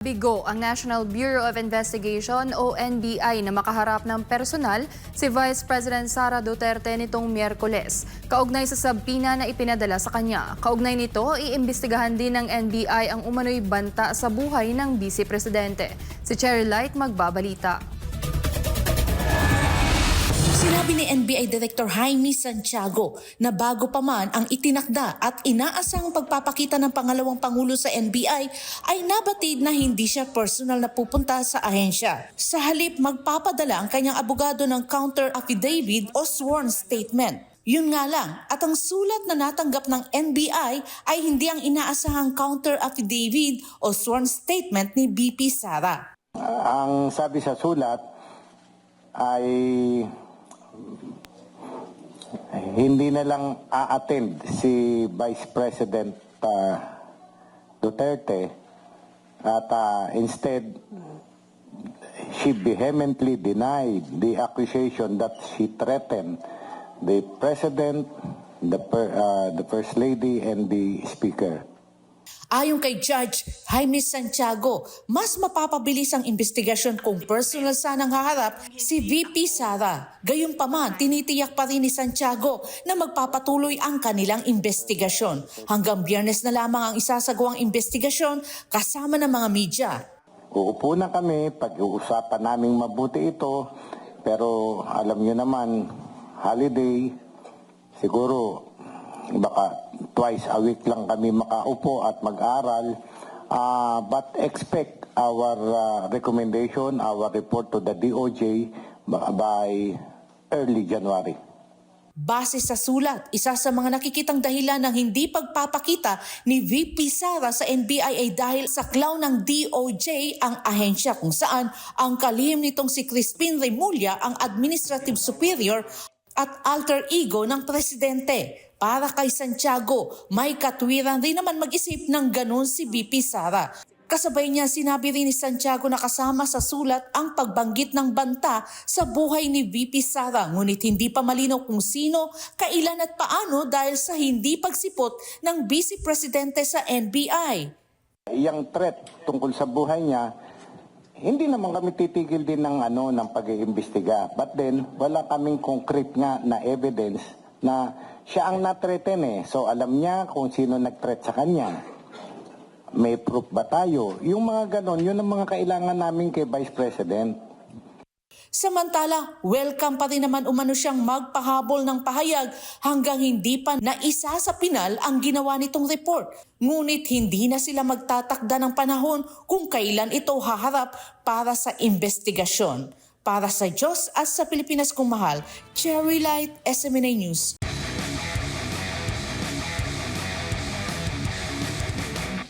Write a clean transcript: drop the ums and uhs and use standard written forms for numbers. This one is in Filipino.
Bigo ang National Bureau of Investigation o NBI na makaharap ng personal si Vice President Sara Duterte nitong Miyerkules. Kaugnay sa sabpina na ipinadala sa kanya. Kaugnay nito, iimbestigahan din ng NBI ang umano'y banta sa buhay ng Vice Presidente. Si Cherry Light magbabalita. Sinabi ni NBI Director Jaime Santiago na bago pa man ang itinakda at inaasang pagpapakita ng pangalawang Pangulo sa NBI ay nabatid na hindi siya personal na pupunta sa ahensya. Sa halip, magpapadala ang kanyang abogado ng counter affidavit o sworn statement. Yun nga lang, at ang sulat na natanggap ng NBI ay hindi ang inaasahang counter affidavit o sworn statement ni VP Sara. Ang sabi sa sulat ay hindi na lang a-attend si Vice President Duterte at instead she vehemently denied the accusation that she threatened the President, the First Lady and the Speaker. Ayon kay Judge Jaime Santiago, mas mapapabilis ang investigasyon kung personal sanang haharap si VP Sara. Gayunpaman, tinitiyak pa rin ni Santiago na magpapatuloy ang kanilang investigasyon. Hanggang Biyernes na lamang ang isasagawang investigasyon kasama ng mga media. Uupo na kami, pag-uusapan naming mabuti ito, pero alam nyo naman, holiday, siguro baka twice a week lang kami makaupo at mag-aral, but expect our recommendation, our report to the DOJ by early January. Base sa sulat, isa sa mga nakikitang dahilan ng hindi pagpapakita ni VP Sara sa NBI ay dahil sa klaw ng DOJ ang ahensya kung saan ang kalihim nitong si Crispin Remulla ang administrative superior at alter ego ng presidente. Para kay Santiago, may katwiran rin naman mag-isip ng ganun si VP Sara. Kasabay niya sinabi rin ni Santiago na kasama sa sulat ang pagbanggit ng banta sa buhay ni VP Sara. Ngunit hindi pa malinaw kung sino, kailan at paano dahil sa hindi pagsipot ng Vice Presidente sa NBI. Yang threat tungkol sa buhay niya, hindi naman kami titigil din ng pag-iimbestiga. But then, wala kaming concrete nga na evidence na siya ang na-threaten eh. So alam niya kung sino nag-threat sa kanya. May proof ba tayo? Yung mga ganon, yun ang mga kailangan namin kay Vice President. Samantala, welcome pa rin naman umano siyang magpahabol ng pahayag hanggang hindi pa naisa sa pinal ang ginawa nitong report. Ngunit hindi na sila magtatakda ng panahon kung kailan ito haharap para sa investigasyon. Para sa Diyos at sa Pilipinas kong mahal, Cherry Light, SMNA News.